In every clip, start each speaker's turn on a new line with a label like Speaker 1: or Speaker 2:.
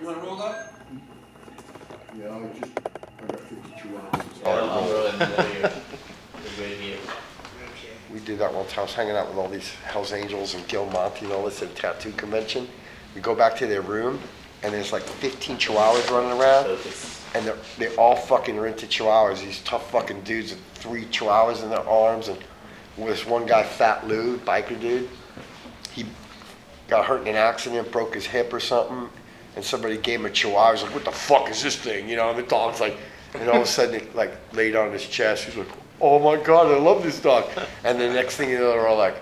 Speaker 1: want to roll that?
Speaker 2: Yeah, I got 52 ounces.
Speaker 3: I'm rolling
Speaker 4: We did that one time. I was hanging out with all these Hells Angels and Gil Monty and all this at a tattoo convention. We go back to their room, and there's like 15 chihuahuas running around, and they all fucking are into chihuahuas. These tough fucking dudes with 3 chihuahuas in their arms, and this one guy, Fat Lou, biker dude, he got hurt in an accident, broke his hip or something, and somebody gave him a chihuahua. He's like, what the fuck is this thing? You know, and the dog's like, and all of a sudden it like laid on his chest. He's like, oh my God, I love this dog. And the next thing you know, they're all like,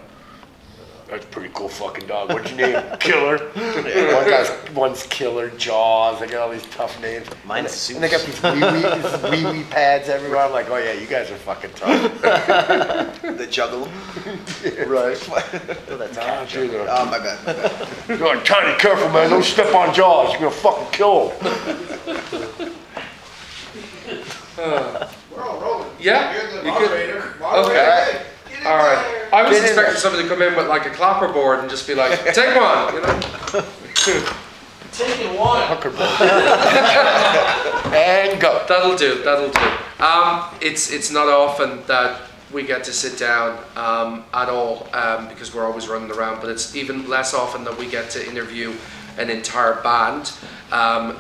Speaker 4: that's a pretty cool fucking dog. What's your name? Killer. One's Killer, Jaws. They got all these tough names.
Speaker 3: Mine's Zeus.
Speaker 4: And they got these wee pads everywhere. I'm like, oh yeah, you guys are fucking tough.
Speaker 5: The juggle.
Speaker 4: Right.
Speaker 3: Oh, that's cat.
Speaker 5: Oh, my bad.
Speaker 4: You're like, Tyne, careful, man. Don't step on Jaws. You're going to fucking kill him.
Speaker 1: We're all rolling.
Speaker 6: Yeah,
Speaker 1: You're the
Speaker 6: you could-
Speaker 1: moderator.
Speaker 6: Okay. All right. I was expecting somebody to come in with like a clapper board and just be like, take one, you know?
Speaker 1: Taking one.
Speaker 4: And go.
Speaker 6: That'll do, that'll do. It's not often that we get to sit down at all because we're always running around, but it's even less often that we get to interview an entire band.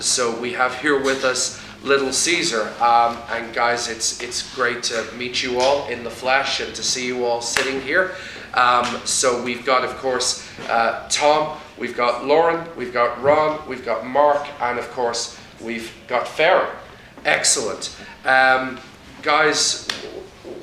Speaker 6: So we have here with us Little Caesar, and guys, it's great to meet you all in the flesh and to see you all sitting here. So we've got, of course, Tom, we've got Lauren, we've got Ron, we've got Mark, and of course we've got Farron. Excellent. Guys,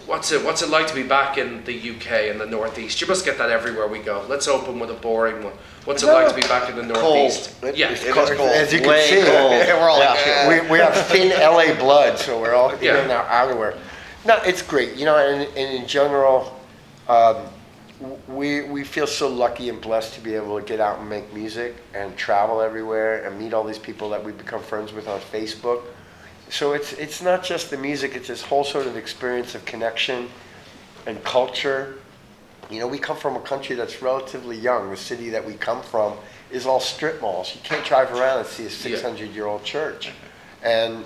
Speaker 6: what's it like to be back in the UK in the Northeast? You must get that everywhere we go. Let's open with a boring one. What's it like to be back in the Northeast?
Speaker 4: Cold.
Speaker 6: Yeah,
Speaker 5: It is cold.
Speaker 4: As you can
Speaker 3: Way
Speaker 4: see,
Speaker 3: cold.
Speaker 5: We're all like,
Speaker 4: we have thin LA blood, so we're all
Speaker 6: Yeah.
Speaker 4: in our outerwear. No, it's great, you know, and in general, we feel so lucky and blessed to be able to get out and make music and travel everywhere and meet all these people that we've become friends with on Facebook. So it's not just the music, it's this whole sort of experience of connection and culture. You know, we come from a country that's relatively young. The city that we come from is all strip malls. You can't drive around and see a 600-year-old church and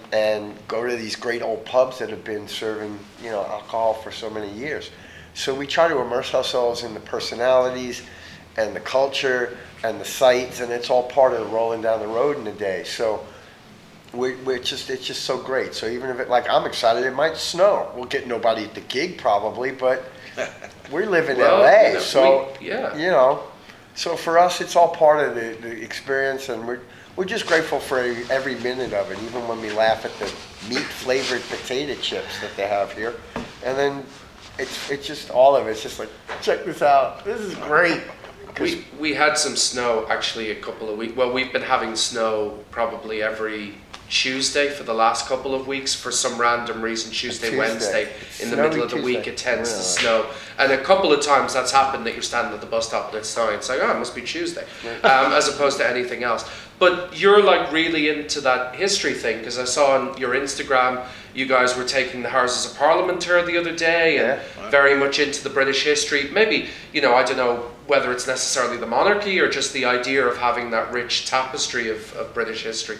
Speaker 4: go to these great old pubs that have been serving, you know, alcohol for so many years. So we try to immerse ourselves in the personalities and the culture and the sights, and it's all part of rolling down the road in a day. So it's just so great. So even if I'm excited, it might snow. We'll get nobody at the gig probably, but we live in LA,
Speaker 6: you know,
Speaker 4: so
Speaker 6: you
Speaker 4: know. So for us, it's all part of the experience, and we're just grateful for every minute of it. Even when we laugh at the meat-flavored potato chips that they have here, and then it's just all of it. It's just like, check this out. This is great.
Speaker 6: We had some snow actually a couple of weeks. Well, we've been having snow probably every Tuesday for the last couple of weeks for some random reason. Tuesday. Wednesday, in the middle of the week, it tends to snow. And a couple of times that's happened that you're standing at the bus stop and it's snowing. It's like, oh, it must be Tuesday, as opposed to anything else. But you're like really into that history thing, because I saw on your Instagram you guys were taking the Houses of Parliament tour the other day, and very much into the British history. Maybe, you know, I don't know whether it's necessarily the monarchy or just the idea of having that rich tapestry of British history.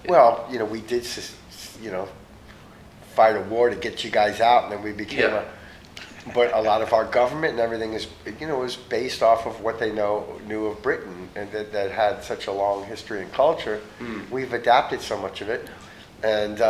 Speaker 4: Well, you know, we did, you know, fight a war to get you guys out, and then we became but a lot of our government and everything is, you know, was based off of what they knew of Britain, and that had such a long history and culture. We've adapted so much of it, and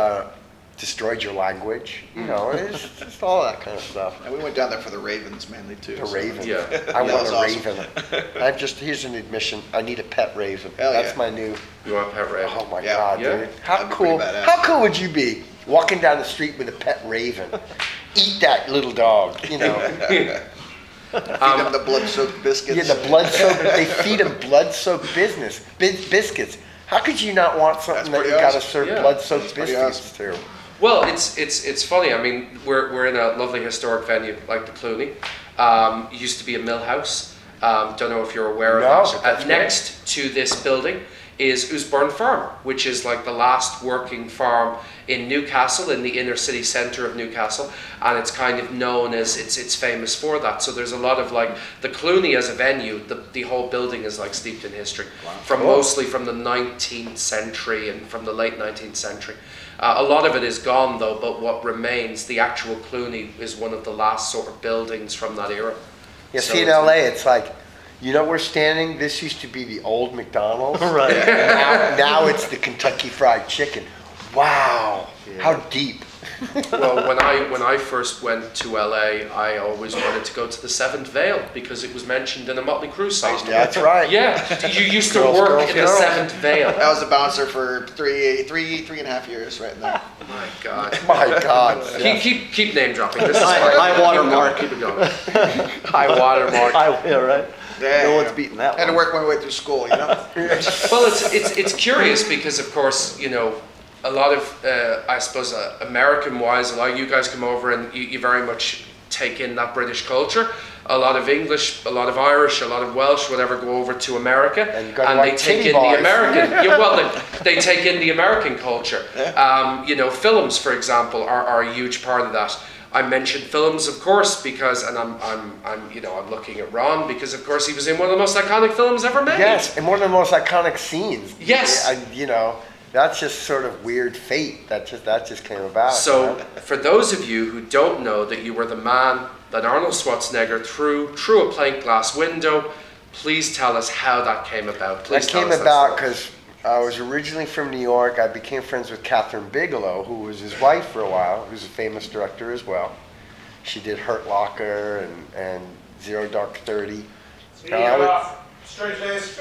Speaker 4: destroyed your language, you know, it's just all that kind of stuff.
Speaker 5: And we went down there for the ravens mainly too.
Speaker 4: The raven.
Speaker 6: Yeah.
Speaker 4: I want a
Speaker 5: awesome.
Speaker 4: raven. Here's an admission. I need a pet raven.
Speaker 5: Hell
Speaker 4: That's
Speaker 5: yeah.
Speaker 4: my new.
Speaker 6: You want a pet raven?
Speaker 4: Oh my
Speaker 5: Yeah.
Speaker 4: God,
Speaker 6: Yeah.
Speaker 4: dude! How
Speaker 5: That'd be
Speaker 4: cool!
Speaker 5: pretty badass.
Speaker 4: How cool would you be walking down the street with a pet raven? Eat that little dog, you know.
Speaker 5: Feed them the blood-soaked biscuits.
Speaker 4: Yeah, the blood-soaked. They feed them blood-soaked biscuits. How could you not want something that
Speaker 5: pretty
Speaker 4: you got to
Speaker 5: awesome.
Speaker 4: serve
Speaker 6: Yeah.
Speaker 4: blood-soaked
Speaker 5: pretty
Speaker 4: biscuits to?
Speaker 6: Well, it's funny. I mean, we're in a lovely historic venue like the Cluny. Used to be a mill house. Don't know if you're aware
Speaker 4: No,
Speaker 6: of
Speaker 4: that's
Speaker 6: it. Next to this building is Usburn Farm, which is like the last working farm in Newcastle, in the inner city centre of Newcastle, and it's kind of known as, it's famous for that. So there's a lot of like, the Cluny as a venue, the whole building is like steeped in history, mostly from the 19th century and from the late 19th century. A lot of it is gone though, but what remains, the actual Cluny, is one of the last sort of buildings from that era.
Speaker 4: Yeah,
Speaker 6: So
Speaker 4: see in LA, it's like, you know, we're standing, this used to be the old McDonald's.
Speaker 1: Right.
Speaker 4: Now it's the Kentucky Fried Chicken. Wow, how deep.
Speaker 6: Well, when I first went to LA, I always wanted to go to the Seventh Veil because it was mentioned in a Motley Crue song.
Speaker 4: Yeah, that's right.
Speaker 6: Yeah, you used to
Speaker 4: Girls,
Speaker 6: work
Speaker 4: girls,
Speaker 6: in the
Speaker 4: girls.
Speaker 6: Seventh Veil.
Speaker 5: I was a bouncer for three and a half years right there.
Speaker 6: My God.
Speaker 4: My God. Yeah.
Speaker 6: Keep name dropping. This is
Speaker 1: High water mark.
Speaker 6: Keep it going. High water mark.
Speaker 1: Yeah, right.
Speaker 5: Yeah,
Speaker 1: No
Speaker 5: yeah.
Speaker 1: one's beating that
Speaker 5: Had to
Speaker 1: one.
Speaker 5: work my way through school, you know?
Speaker 6: Well, it's curious because, of course, you know, a lot of, I suppose, American-wise, a lot of you guys come over and you very much take in that British culture. A lot of English, a lot of Irish, a lot of Welsh, whatever, go over to America
Speaker 4: And go to
Speaker 6: and
Speaker 4: like
Speaker 6: they take
Speaker 4: titty
Speaker 6: in
Speaker 4: boys.
Speaker 6: the American. Yeah, well, they take in the American culture. You know, films, for example, are a huge part of that. I mentioned films, of course, because, and I'm looking at Ron because, of course, he was in one of the most iconic films ever made.
Speaker 4: Yes, and one of the most iconic scenes.
Speaker 6: Yes.
Speaker 4: You know, that's just sort of weird fate that just came about.
Speaker 6: So,
Speaker 4: you know?
Speaker 6: for those of you who don't know that you were the man that Arnold Schwarzenegger threw a plate glass window, please tell us how that came about. Please
Speaker 4: That
Speaker 6: tell
Speaker 4: came
Speaker 6: us
Speaker 4: about
Speaker 6: story.
Speaker 4: because I was originally from New York. I became friends with Catherine Bigelow, who was his wife for a while, who's a famous director as well. She did Hurt Locker and Zero Dark 30.
Speaker 2: Strange Days.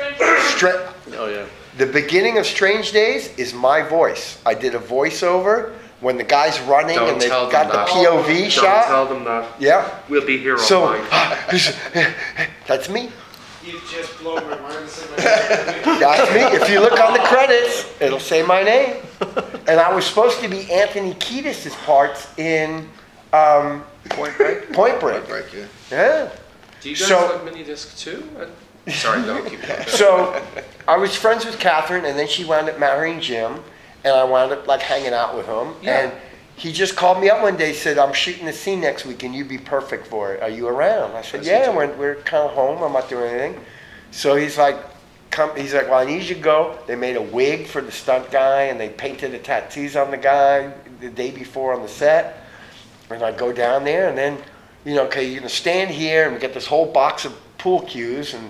Speaker 1: Oh, yeah.
Speaker 4: The beginning of Strange Days is my voice. I did a voiceover when the guy's running
Speaker 6: Don't
Speaker 4: and they've
Speaker 6: tell
Speaker 4: got
Speaker 6: them
Speaker 4: the
Speaker 6: that.
Speaker 4: POV
Speaker 6: Don't
Speaker 4: shot.
Speaker 6: tell them that.
Speaker 4: Yeah.
Speaker 6: We'll be here all
Speaker 4: So,
Speaker 6: night.
Speaker 4: that's me.
Speaker 2: You've just blown my mind.
Speaker 4: That's me. If you look on the credits, it'll say my name. And I was supposed to be Anthony Kiedis' parts in
Speaker 5: Point Break?
Speaker 4: Point Break.
Speaker 5: Break, yeah.
Speaker 4: Yeah.
Speaker 6: Do you guys
Speaker 4: So-
Speaker 6: like mini disc too? Sorry, no, keep going.
Speaker 4: So I was friends with Catherine, and then she wound up marrying Jim, and I wound up like hanging out with him.
Speaker 6: Yeah.
Speaker 4: And he just called me up one day, said, "I'm shooting a scene next week, and you'd be perfect for it. Are you around?" I said, "Yeah, we're kind of home. I'm not doing anything." So he's like, "Come." He's like, "Well, I need you to go." They made a wig for the stunt guy, and they painted the tattoos on the guy the day before on the set. And I go down there, and then, you know, okay, you're gonna stand here, and we get this whole box of pool cues, and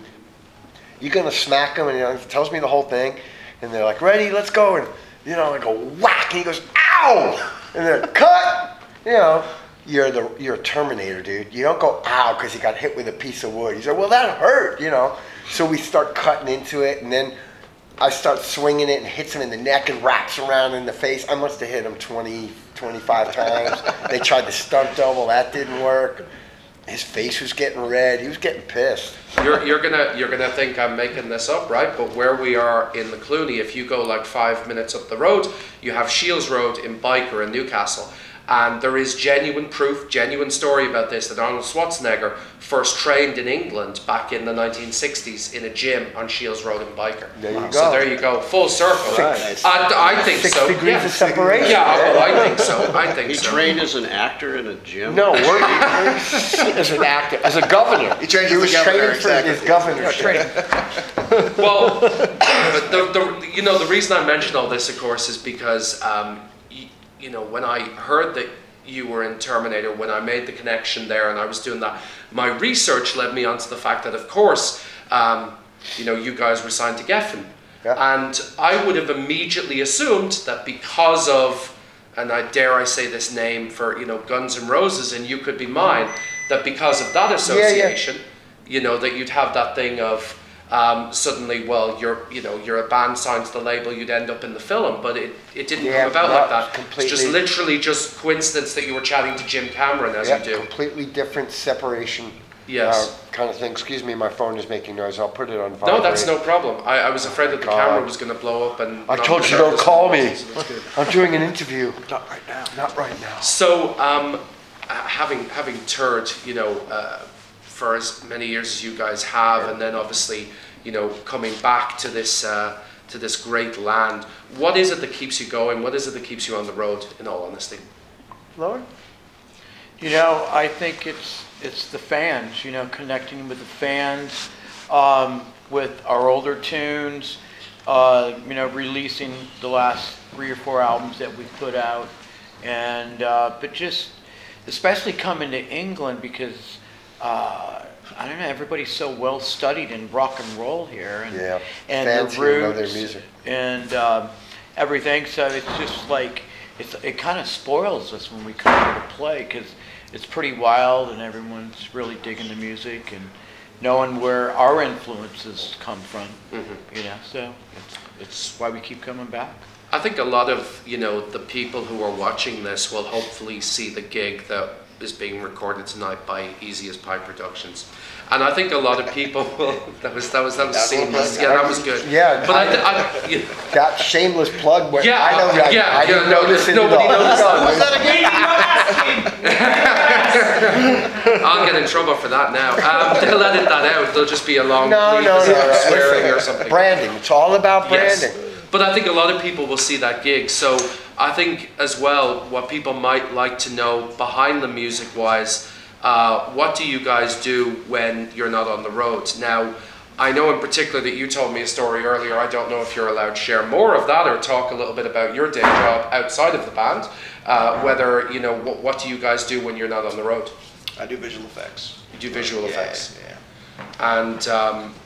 Speaker 4: you're gonna smack him, and he tells me the whole thing, and they're like, "Ready, let's go," and you know, I go whack, and he goes, "Ow!" and they're cut. You know, you're a Terminator, dude. You don't go ow because you got hit with a piece of wood. He's like, "Well, that hurt," you know. So we start cutting into it, and then I start swinging it and hits him in the neck and wraps around in the face. I must have hit him 20, 25 times. They tried to stunt double, that didn't work. His face was getting red. He was getting pissed.
Speaker 6: You're gonna think I'm making this up, right? But where we are in the Cluny, if you go like 5 minutes up the road, you have Shields Road in Biker in Newcastle. And there is genuine proof, genuine story about this, that Arnold Schwarzenegger first trained in England back in the 1960s in a gym on Shields Road in Biker.
Speaker 4: There you
Speaker 6: So
Speaker 4: go.
Speaker 6: there you go, full circle.
Speaker 1: Nice.
Speaker 6: I think
Speaker 4: 6
Speaker 6: so.
Speaker 4: degrees
Speaker 6: yeah.
Speaker 4: of separation.
Speaker 6: Yeah, oh, I think so. I think
Speaker 3: He
Speaker 6: so.
Speaker 3: trained as an actor in a gym?
Speaker 4: No, as an actor, as a governor.
Speaker 5: He trained as
Speaker 4: He
Speaker 5: a
Speaker 4: was
Speaker 5: governor,
Speaker 4: training for
Speaker 5: exactly.
Speaker 4: his governorship.
Speaker 6: Well, but the reason I mention all this, of course, is because you know, when I heard that you were in Terminator, when I made the connection there, and I was doing that, my research led me onto the fact that, of course, you know, you guys were signed to Geffen, and I would have immediately assumed that because of, and I dare I say this name for, you know, Guns N' Roses, and You Could Be Mine, that because of that association, you know, that you'd have that thing of suddenly, well, you're a band signed to the label, you'd end up in the film, but it didn't come about like that.
Speaker 4: Completely.
Speaker 6: It's just literally just coincidence that you were chatting to Jim Cameron as you do.
Speaker 4: Completely different separation.
Speaker 6: Yes.
Speaker 4: Kind of thing. Excuse me, my phone is making noise. I'll put it on vibrate.
Speaker 6: No, that's no problem. I was afraid that the
Speaker 4: God.
Speaker 6: camera was going to blow up and.
Speaker 4: I
Speaker 6: knock
Speaker 4: told
Speaker 6: me
Speaker 4: you don't
Speaker 6: nervous.
Speaker 4: call me. I'm doing an interview.
Speaker 1: Not right now.
Speaker 4: Not right now.
Speaker 6: So, having toured, you know, for as many years as you guys have, and then obviously, you know, coming back to this to this great land. What is it that keeps you going? What is it that keeps you on the road, in all honesty?
Speaker 4: Lord?
Speaker 7: You know, I think it's the fans, you know, connecting with the fans, with our older tunes, you know, releasing the last 3 or 4 albums that we put out, and but just especially coming to England because I don't know, everybody's so well studied in rock and roll here, and
Speaker 4: Yeah,
Speaker 7: and
Speaker 4: fans
Speaker 7: the
Speaker 4: here know
Speaker 7: roots
Speaker 4: their music.
Speaker 7: and everything. So it's just like it kind of spoils us when we come here to play because it's pretty wild and everyone's really digging the music and knowing where our influences come from. You know, so it's why we keep coming back.
Speaker 6: I think a lot of, you know, the people who are watching this will hopefully see the gig that is being recorded tonight by EzeasPi Productions. And I think a lot of people will, that was seamless. Yeah, that was good.
Speaker 4: Yeah,
Speaker 6: But
Speaker 4: yeah. That shameless plug where
Speaker 6: Yeah,
Speaker 4: I know
Speaker 6: yeah,
Speaker 4: I didn't
Speaker 6: no,
Speaker 4: notice it at
Speaker 6: nobody
Speaker 4: all.
Speaker 6: noticed that.
Speaker 4: Was that
Speaker 6: I'll get in trouble for that now. They'll edit that out. There'll just be a long
Speaker 4: No,
Speaker 6: bleep
Speaker 4: no,
Speaker 6: as
Speaker 4: no.
Speaker 6: if swearing
Speaker 4: Listen,
Speaker 6: or something.
Speaker 4: branding. It's all about branding.
Speaker 6: Yes. But I think a lot of people will see that gig. So I think as well, what people might like to know behind the music wise, what do you guys do when you're not on the road? Now, I know in particular that you told me a story earlier. I don't know if you're allowed to share more of that or talk a little bit about your day job outside of the band. Whether, you know, what do you guys do when you're not on the road?
Speaker 5: I do visual effects.
Speaker 6: You do visual effects.
Speaker 5: Yeah.
Speaker 6: And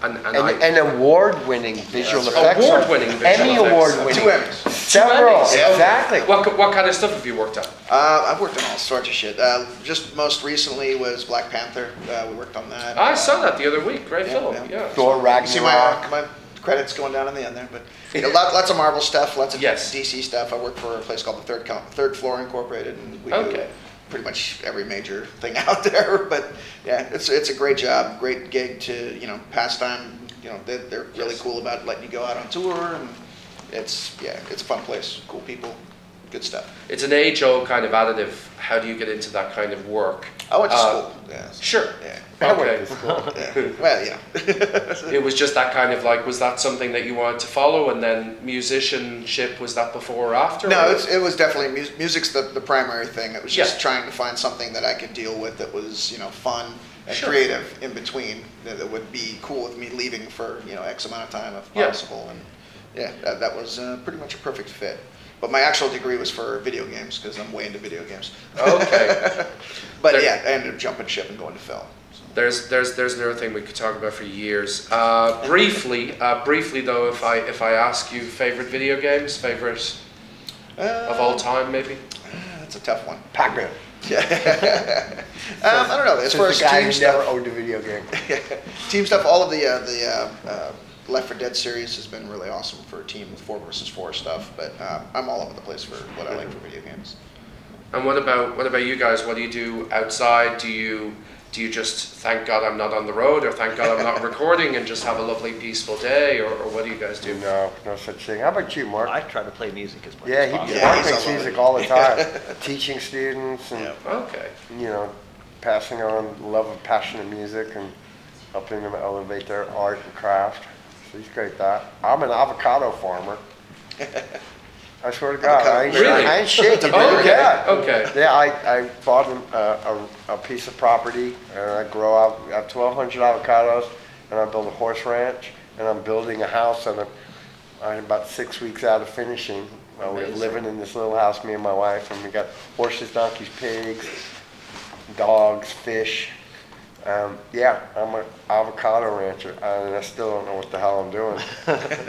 Speaker 4: An award-winning visual
Speaker 5: That's
Speaker 4: effects.
Speaker 6: award-winning visual
Speaker 4: Emmy
Speaker 6: effects.
Speaker 4: award-winning.
Speaker 5: 2 Emmys.
Speaker 4: Several.
Speaker 6: Emmys.
Speaker 5: Yeah.
Speaker 4: Exactly.
Speaker 6: What kind of stuff have you worked on?
Speaker 5: I've worked on all sorts of shit. Just most recently was Black Panther. We worked on that.
Speaker 6: I saw that the other week. Great film. Yeah.
Speaker 4: Thor
Speaker 5: You see
Speaker 4: Ragnarok.
Speaker 5: my credits going down in the end there, but you know, lots of Marvel stuff, lots of
Speaker 6: Yes.
Speaker 5: DC stuff. I work for a place called the Third Floor Incorporated, and we do
Speaker 6: Okay.
Speaker 5: pretty much every major thing out there. But yeah, it's a great job, great gig to, you know, pastime. You know, they're really cool about letting you go out on tour, and it's a fun place, cool people, good stuff.
Speaker 6: It's an age-old kind of additive. How do you get into that kind of work?
Speaker 5: I went to school. Yeah.
Speaker 6: Sure.
Speaker 5: Yeah.
Speaker 4: I went
Speaker 6: Okay.
Speaker 4: to school.
Speaker 5: Yeah. Well, yeah.
Speaker 6: It was just that kind of like, was that something that you wanted to follow, and then musicianship, was that before or after?
Speaker 5: No,
Speaker 6: or?
Speaker 5: it was definitely music's the primary thing. It was just
Speaker 6: Yeah.
Speaker 5: trying to find something that I could deal with that was, you know, fun and
Speaker 6: Sure.
Speaker 5: creative in between that would be cool with me leaving for, you know, X amount of time if
Speaker 6: Yeah.
Speaker 5: possible. And yeah, that was pretty much a perfect fit. But my actual degree was for video games because I'm way into video games.
Speaker 6: Okay.
Speaker 5: But
Speaker 6: There-
Speaker 5: yeah, I ended up jumping ship and going to film. So.
Speaker 6: There's another thing we could talk about for years. Briefly though, if I ask you favorite video games, favorite of all time, maybe.
Speaker 5: That's a tough one.
Speaker 4: Pac-Man.
Speaker 5: I don't know. As far as
Speaker 4: the guy
Speaker 5: team
Speaker 4: who never
Speaker 5: stuff,
Speaker 4: owned a video game.
Speaker 5: team stuff, all of the Left 4 Dead series has been really awesome for team 4 versus 4 stuff. But I'm all over the place for what I like for video games.
Speaker 6: And what about you guys? What do you do outside? Do you just thank God I'm not on the road, or thank God I'm not recording, and just have a lovely peaceful day, or what do you guys do?
Speaker 4: No such thing. How about you, Mark?
Speaker 1: I try to play music as much
Speaker 4: Yeah,
Speaker 1: as possible.
Speaker 4: Mark
Speaker 5: he's
Speaker 4: makes
Speaker 5: all over
Speaker 4: music
Speaker 5: it.
Speaker 4: all the time. Teaching students and,
Speaker 5: Yeah.
Speaker 6: Okay.
Speaker 4: you know, passing on love and passion of music and helping them elevate their art and craft. So he's great at that. I'm an avocado farmer. I swear to God, I ain't,
Speaker 6: Really?
Speaker 4: I ain't shaking.
Speaker 6: Okay.
Speaker 4: Yeah.
Speaker 6: Okay.
Speaker 4: Yeah, I bought a piece of property and I grow out. I have 1,200 avocados and I build a horse ranch and I'm building a house and I'm about 6 weeks out of finishing. We're
Speaker 6: Amazing.
Speaker 4: living in this little house, me and my wife, and we got horses, donkeys, pigs, dogs, fish. Yeah, I'm an avocado rancher and I still don't know what the hell I'm doing.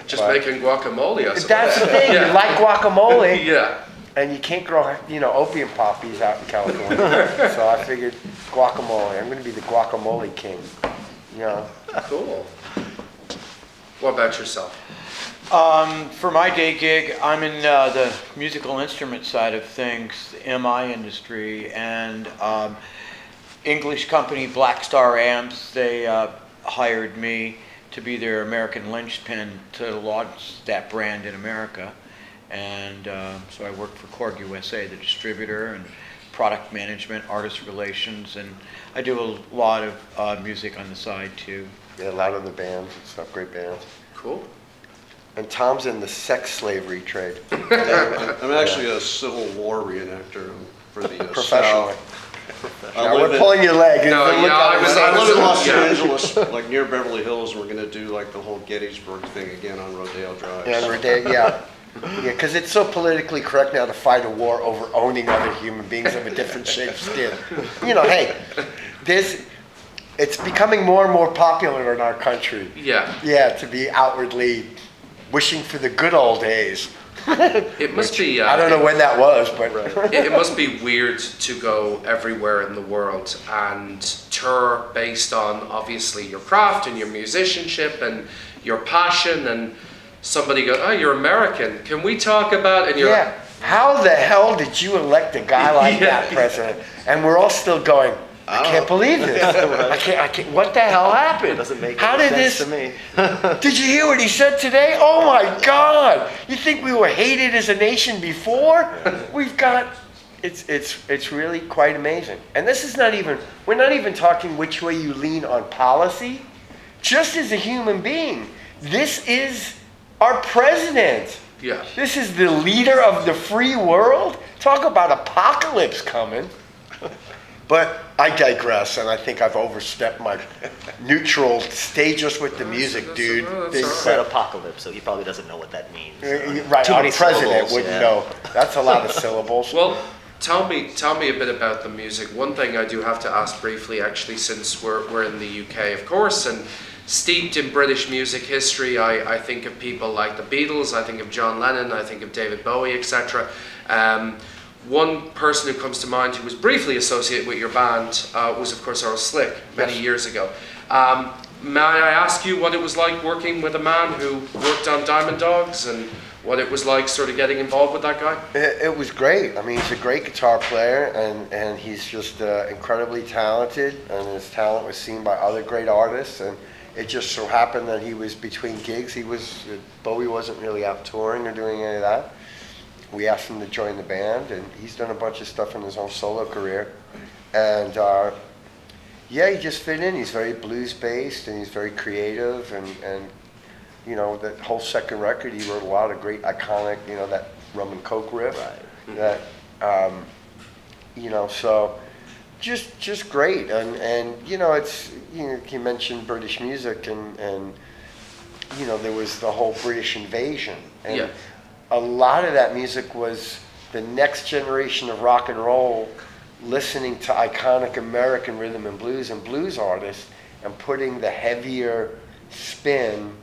Speaker 6: Just
Speaker 4: But-
Speaker 6: making guacamole, I suppose.
Speaker 4: That's the thing.
Speaker 6: Yeah.
Speaker 4: You like guacamole.
Speaker 6: Yeah.
Speaker 4: And you can't grow, you know, opium poppies out in California. So I figured guacamole. I'm going to be the guacamole king. You know.
Speaker 6: Cool. What about yourself?
Speaker 7: For my day gig, I'm in the musical instrument side of things, the MI industry, and English company Black Star Amps, they hired me to be their American linchpin to launch that brand in America. And so I worked for Korg USA, the distributor, and product management, artist relations, and I do a lot of music on the side too.
Speaker 4: Yeah, a lot of the bands and stuff, great bands.
Speaker 6: Cool.
Speaker 4: And Tom's in the sex slavery trade.
Speaker 3: I'm actually a Civil War reenactor for the
Speaker 4: Professionally.
Speaker 3: South.
Speaker 4: Now we're pulling your leg.
Speaker 6: No,
Speaker 4: Look
Speaker 6: yeah,
Speaker 4: out.
Speaker 3: I live in Los
Speaker 6: Yeah.
Speaker 3: Angeles, like near Beverly Hills, and we're gonna do like the whole Gettysburg thing again on Rodeo Drive.
Speaker 4: Yeah. Yeah, because it's so politically correct now to fight a war over owning other human beings of a different shaped skin. You know, hey, it's becoming more and more popular in our country.
Speaker 6: Yeah.
Speaker 4: Yeah, to be outwardly wishing for the good old days.
Speaker 6: It must be.
Speaker 4: I don't know when that was, but
Speaker 6: It must be weird to go everywhere in the world and tour based on obviously your craft and your musicianship and your passion, and somebody goes, "Oh, you're American. Can we talk about?" And you're
Speaker 4: yeah. How the hell did you elect a guy like that president? And we're all still going, I can't believe this. I can't. What the hell happened?
Speaker 1: It doesn't make
Speaker 4: How
Speaker 1: any
Speaker 4: did
Speaker 1: sense
Speaker 4: this?
Speaker 1: to me.
Speaker 4: Did you hear what he said today? Oh my God! You think we were hated as a nation before? We've got. It's really quite amazing. And this is not even. We're not even talking which way you lean on policy. Just as a human being, this is our president.
Speaker 6: Yeah.
Speaker 4: This is the leader of the free world. Talk about apocalypse coming. But I digress, and I think I've overstepped my neutral. Stay just with the music, dude.
Speaker 6: That's all
Speaker 1: Said apocalypse, so he probably doesn't know what that means.
Speaker 4: Right,
Speaker 1: Too
Speaker 4: our
Speaker 1: many
Speaker 4: president
Speaker 1: syllables,
Speaker 4: wouldn't
Speaker 1: yeah.
Speaker 4: know. That's a lot of syllables.
Speaker 6: Well, tell me a bit about the music. One thing I do have to ask briefly, actually, since we're in the UK, of course, and steeped in British music history, I think of people like the Beatles, I think of John Lennon, I think of David Bowie, etc. One person who comes to mind who was briefly associated with your band was, of course, Earl Slick many years ago. May I ask you what it was like working with a man who worked on Diamond Dogs, and what it was like sort of getting involved with that guy?
Speaker 4: It was great. I mean, he's a great guitar player, and he's just incredibly talented, and his talent was seen by other great artists, and it just so happened that he was between gigs. Bowie wasn't really out touring or doing any of that. We asked him to join the band, and he's done a bunch of stuff in his own solo career. And yeah, he just fit in. He's very blues-based, and he's very creative. And you know, that whole second record, he wrote a lot of great iconic, you know, that Rum and Coke riff.
Speaker 1: Right.
Speaker 4: That, you know, so just great. And you know, it's, you know, he mentioned British music, and you know, there was the whole British invasion. And
Speaker 6: Yeah.
Speaker 4: a lot of that music was the next generation of rock and roll listening to iconic American rhythm and blues artists, and putting the heavier spin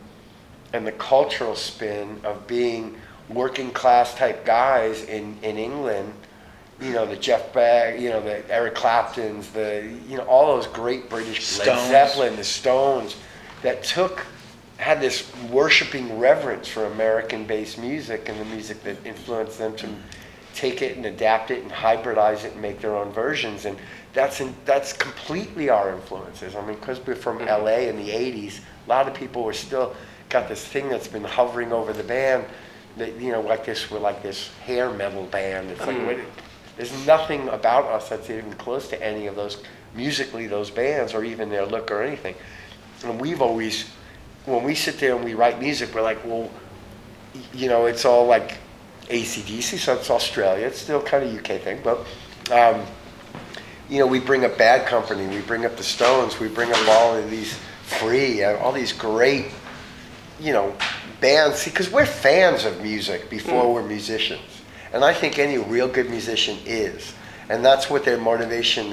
Speaker 4: and the cultural spin of being working class type guys in England. You know, the Jeff Beck, you know, the Eric Claptons, you know, all those great British, Led Zeppelin, the Stones, that had this worshiping reverence for American-based music, and the music that influenced them to take it and adapt it and hybridize it and make their own versions. And that's completely our influences. I mean, because we're from LA in the 80s, a lot of people were still got this thing that's been hovering over the band, that, you know, we're like this hair metal band. It's like, there's nothing about us that's even close to any of those, musically, those bands, or even their look or anything. And we've always, when we sit there and we write music, we're like, well, you know, it's all like AC/DC, so it's Australia. It's still kind of UK thing, but you know, we bring up Bad Company, we bring up the Stones, we bring up all of these Free, all these great, you know, bands. See, because we're fans of music before we're musicians, and I think any real good musician is, and that's what their motivation.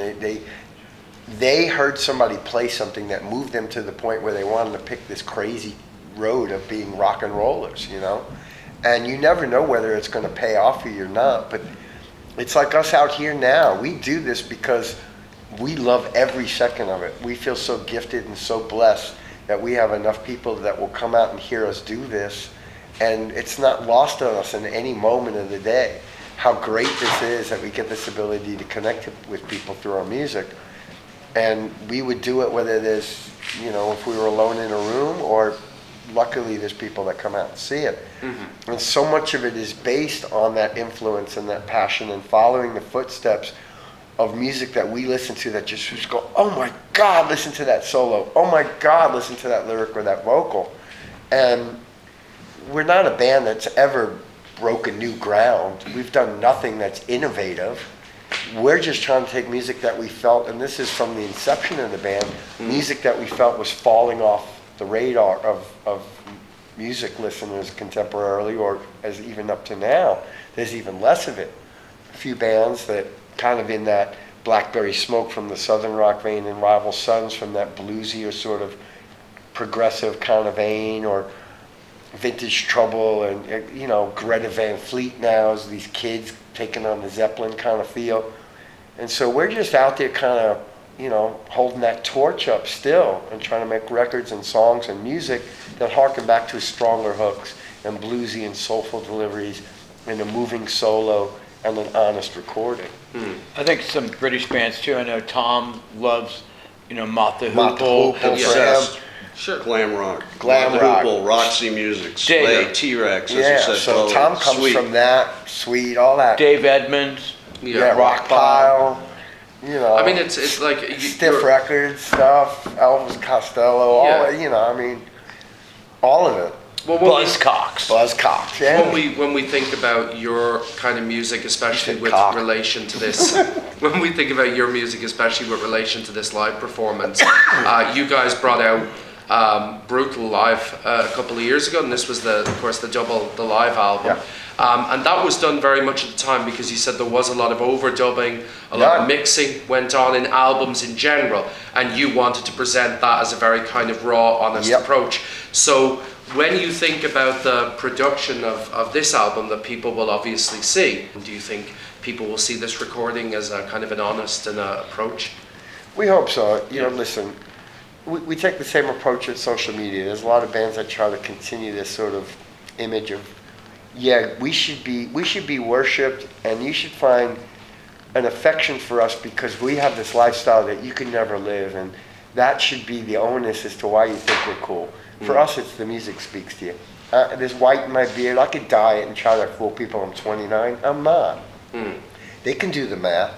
Speaker 4: They heard somebody play something that moved them to the point where they wanted to pick this crazy road of being rock and rollers, you know? And you never know whether it's going to pay off for you or not, but it's like us out here now. We do this because we love every second of it. We feel so gifted and so blessed that we have enough people that will come out and hear us do this, and it's not lost on us in any moment of the day how great this is, that we get this ability to connect with people through our music. And we would do it whether there's, you know, if we were alone in a room, or luckily there's people that come out and see it. Mm-hmm. And so much of it is based on that influence and that passion, and following the footsteps of music that we listen to, that just go, oh my God, listen to that solo. Oh my God, listen to that lyric or that vocal. And we're not a band that's ever broken new ground. We've done nothing that's innovative. We're just trying to take music that we felt, and this is from the inception of the band, music that we felt was falling off the radar of music listeners contemporarily, or as even up to now, there's even less of it. A few bands that kind of in that Blackberry Smoke from the Southern Rock vein, and Rival Sons from that bluesy or sort of progressive kind of vein, or Vintage Trouble, and you know, Greta Van Fleet now is these kids taking on the Zeppelin kind of feel. And so we're just out there kind of, you know, holding that torch up still and trying to make records and songs and music that harken back to stronger hooks and bluesy and soulful deliveries and a moving solo and an honest recording.
Speaker 7: I think some British bands too. I know Tom loves, you know, Mott the
Speaker 4: Mott the
Speaker 7: Hoople.
Speaker 4: Hoople,
Speaker 3: Obsessed.
Speaker 6: Sure.
Speaker 3: Glam rock.
Speaker 4: Glam
Speaker 3: Mott
Speaker 4: rock.
Speaker 3: the Hoople, Roxy Music,
Speaker 7: Dave.
Speaker 3: Slay, T-Rex, as
Speaker 4: Yeah,
Speaker 3: you said.
Speaker 4: so
Speaker 3: Chloe,
Speaker 4: Tom comes
Speaker 3: Sweet.
Speaker 4: from that, Sweet, all that.
Speaker 7: Dave Edmonds.
Speaker 4: Yeah, Rock Pile, you know.
Speaker 6: I mean, it's like
Speaker 4: Stiff Records stuff, Elvis Costello, all
Speaker 6: Yeah.
Speaker 4: that, you know, I mean, all of it.
Speaker 6: well,
Speaker 7: Buzzcocks.
Speaker 4: Buzzcocks, yeah.
Speaker 6: when we think about your kind of music, especially
Speaker 4: said
Speaker 6: with
Speaker 4: cock.
Speaker 6: relation to this, when we think about your music, especially with relation to this live performance, you guys brought out Brutal Live a couple of years ago, and this was of course the live album.
Speaker 4: Yeah.
Speaker 6: And that was done very much at the time because you said there was a lot of overdubbing, a lot of mixing went on in albums in general, and you wanted to present that as a very kind of raw, honest approach. So when you think about the production of this album that people will obviously see, do you think people will see this recording as a kind of an honest approach?
Speaker 4: We hope so. You know, listen, we take the same approach at social media. There's a lot of bands that try to continue this sort of image of, yeah, we should be worshipped, and you should find an affection for us because we have this lifestyle that you can never live, and that should be the onus as to why you think we're cool. For us, it's the music speaks to you. There's white in my beard. I could dye it and try to fool people I'm 29. I'm not. They can do the math.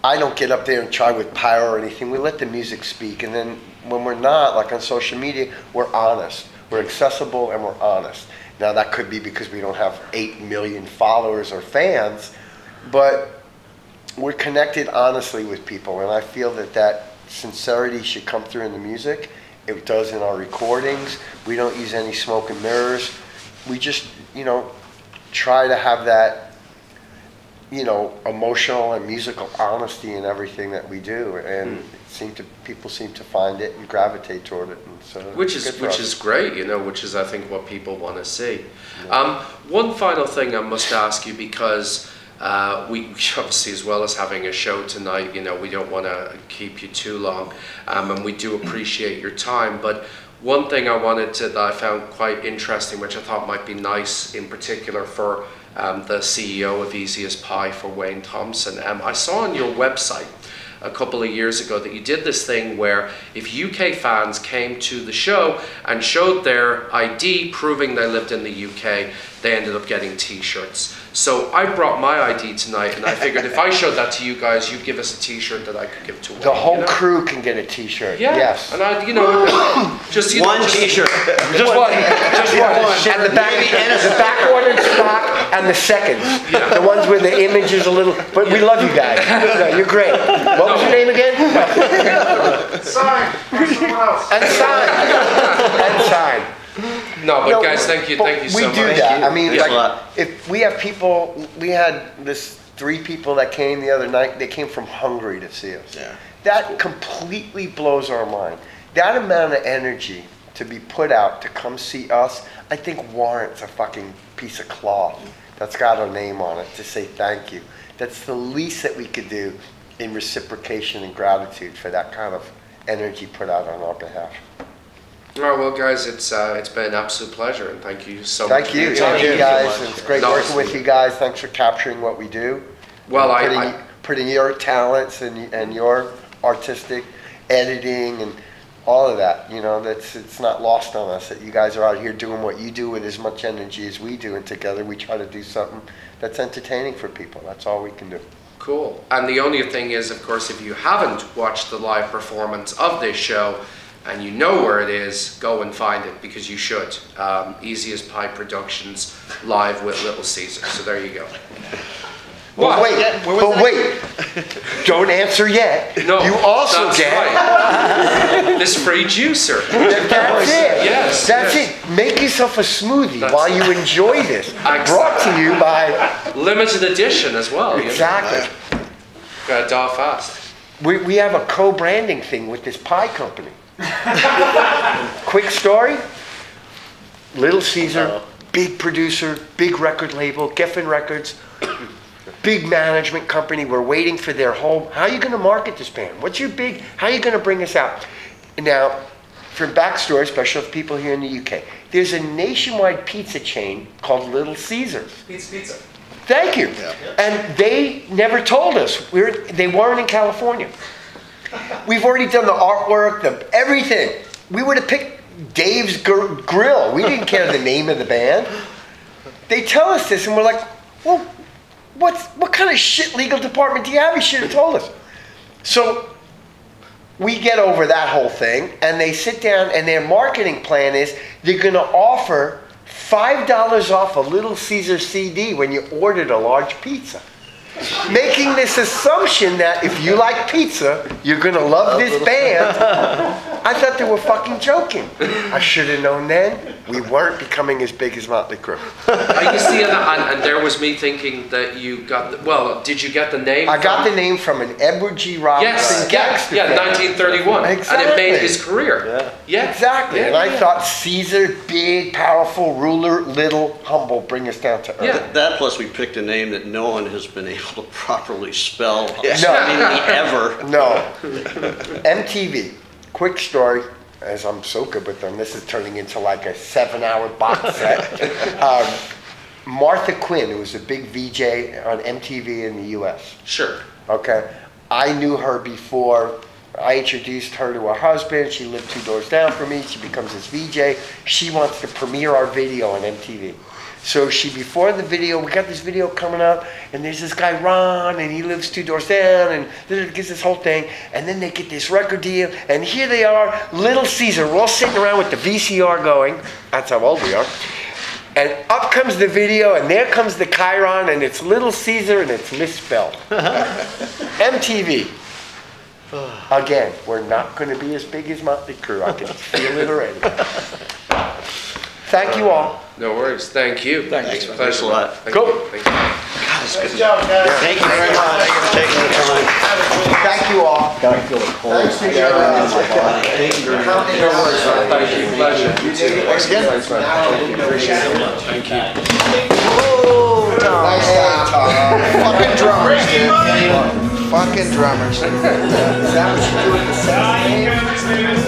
Speaker 4: I don't get up there and try with pyro or anything. We let the music speak, and then when we're not, like on social media, we're honest. We're accessible and we're honest. Now that could be because we don't have 8 million followers or fans, but we're connected honestly with people, and I feel that sincerity should come through in the music. It does in our recordings. We don't use any smoke and mirrors. We just, you know, try to have that, you know, emotional and musical honesty in everything that we do, and people seem to find it and gravitate toward it, and so
Speaker 6: Which is great, you know, which is I think what people want to see. One final thing I must ask you, because we obviously, as well as having a show tonight, you know, we don't want to keep you too long, and we do appreciate your time, but one thing that I found quite interesting, which I thought might be nice in particular for the CEO of EzeasPi, for Wayne Thompson, I saw on your website a couple of years ago that you did this thing where if UK fans came to the show and showed their ID proving they lived in the UK, they ended up getting t-shirts. So I brought my ID tonight, and I figured if I showed that to you guys, you'd give us a t-shirt that I could give to Wayne.
Speaker 4: The whole
Speaker 6: you know?
Speaker 4: crew can get a t-shirt.
Speaker 6: Yeah.
Speaker 4: Yes.
Speaker 6: And I, you know, just
Speaker 1: One t-shirt.
Speaker 4: Just one. And the back one in stock, and the seconds.
Speaker 6: Yeah.
Speaker 4: The ones where the image is a little. But we love you guys. No, you're great. What was your name again?
Speaker 2: Sign. Or someone else.
Speaker 4: And sign. And sign.
Speaker 6: No, but
Speaker 4: No,
Speaker 6: guys, thank you so much.
Speaker 4: We do that. I mean,
Speaker 1: Thanks a
Speaker 4: like,
Speaker 1: lot.
Speaker 4: if we have people, we had this 3 people that came the other night. They came from Hungary to see us.
Speaker 5: Yeah.
Speaker 4: That completely blows our mind. That amount of energy to be put out to come see us, I think warrants a fucking piece of cloth that's got our name on it to say thank you. That's the least that we could do in reciprocation and gratitude for that kind of energy put out on our behalf.
Speaker 6: All right, well, guys, it's been an absolute pleasure, and thank you so much.
Speaker 4: Thank you.
Speaker 6: for your time.
Speaker 4: Thank you guys. It's great
Speaker 6: No,
Speaker 4: working with you guys. Thanks for capturing what we do.
Speaker 6: Well,
Speaker 4: putting your talents and your artistic editing and all of that, you know, it's not lost on us that you guys are out here doing what you do with as much energy as we do, and together we try to do something that's entertaining for people. That's all we can do.
Speaker 6: Cool. And the only thing is, of course, if you haven't watched the live performance of this show, and you know where it is, go and find it, because you should. EzeasPi Productions live with Little Caesar. So there you go.
Speaker 4: But wait, don't answer yet.
Speaker 6: No,
Speaker 4: you also
Speaker 6: that's
Speaker 4: get
Speaker 6: right. This free juicer.
Speaker 4: That's it.
Speaker 6: Yes,
Speaker 4: that's
Speaker 6: yes.
Speaker 4: it. Make yourself a smoothie
Speaker 6: That's
Speaker 4: while
Speaker 6: it.
Speaker 4: you enjoy this.
Speaker 6: Excellent.
Speaker 4: Brought to you by
Speaker 6: Limited edition as well.
Speaker 4: exactly.
Speaker 6: Gotta die fast.
Speaker 4: We have a co-branding thing with this pie company. Quick story. Little Caesar, big producer, big record label, Geffen Records. Big management company. We're waiting for their home. How are you going to market this band? How are you going to bring us out? Now, for backstory, especially for people here in the UK, there's a nationwide pizza chain called Little Caesars.
Speaker 6: Pizza.
Speaker 4: Thank you.
Speaker 5: Yeah.
Speaker 4: And they never told us. They weren't in California. We've already done the artwork, everything. We would have picked Dave's Grill. We didn't care the name of the band. They tell us this, and we're like, well, what kind of shit legal department do you have? You should have told us. So we get over that whole thing, and they sit down, and their marketing plan is they're going to offer $5 off a Little Caesar CD when you ordered a large pizza. Making this assumption that if you like pizza, you're going to love this band. I thought they were fucking joking. I should have known then. We weren't becoming as big as Motley Crue.
Speaker 6: You see, and there was me thinking that you got, did you get the name?
Speaker 4: I got the name from an Edward G. Robinson gangster
Speaker 6: yeah,
Speaker 4: band.
Speaker 6: 1931.
Speaker 4: Exactly.
Speaker 6: And it made his career. Yeah.
Speaker 4: Exactly.
Speaker 6: Yeah,
Speaker 4: and I thought Caesar, big, powerful, ruler, little, humble, bring us down to earth.
Speaker 6: Yeah.
Speaker 3: That plus we picked a name that no one has been able to properly spell
Speaker 4: No.
Speaker 3: ever.
Speaker 4: No. MTV. Quick story, as I'm so good with them, this is turning into like a 7-hour box set. Martha Quinn, who was a big VJ on MTV in the US.
Speaker 6: Sure.
Speaker 4: Okay. I knew her before. I introduced her to her husband. She lived 2 doors down from me. She becomes this VJ. She wants to premiere our video on MTV. So before the video, we got this video coming up, and there's this guy, Ron, and he lives 2 doors down, and gets this whole thing, and then they get this record deal, and here they are, Little Caesar. We're all sitting around with the VCR going. That's how old we are. And up comes the video, and there comes the chyron, and it's Little Caesar, and it's misspelled. MTV. Again, we're not going to be as big as Motley Crue. I can feel it already. Thank you all.
Speaker 6: No worries. Thank you.
Speaker 3: Thanks.
Speaker 6: Pleasure.
Speaker 3: Thanks a lot.
Speaker 6: Thank
Speaker 4: Go.
Speaker 6: you. Thank you.
Speaker 2: Nice job, guys.
Speaker 3: Thank you very much. Thank you for taking the time.
Speaker 4: Thank you all.
Speaker 7: I feel the cold.
Speaker 4: Thanks for your
Speaker 3: Thank you very much.
Speaker 6: Thank you. Pleasure. You too.
Speaker 5: Thanks again.
Speaker 6: Appreciate it. Thank you.
Speaker 5: Nice job, Tom. Fucking drummers, dude. Fucking drummers.
Speaker 4: Is that what you do with the sex game?